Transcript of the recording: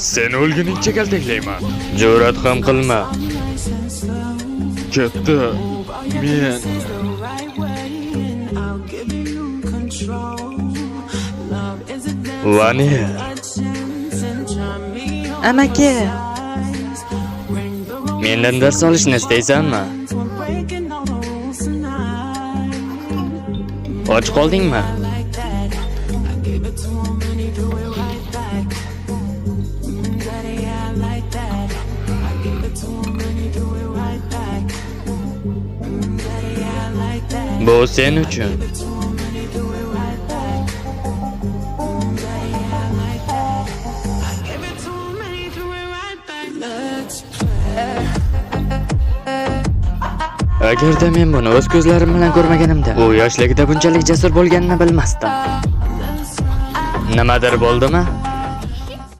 Sen o'lguningcha kaltaklayman. Jur'at ham qilma. Katta, men Vaniya. Amaki, Mendan dars olishni istaysanmi? Och qoldingmi? Bu sen uchun. Agarda men buni o'z ko'zlarim bilan ko'rmaganimda, u yoshligida bunchalik jasur bo'lganini bilmasdim. Nimadir bo'ldimi?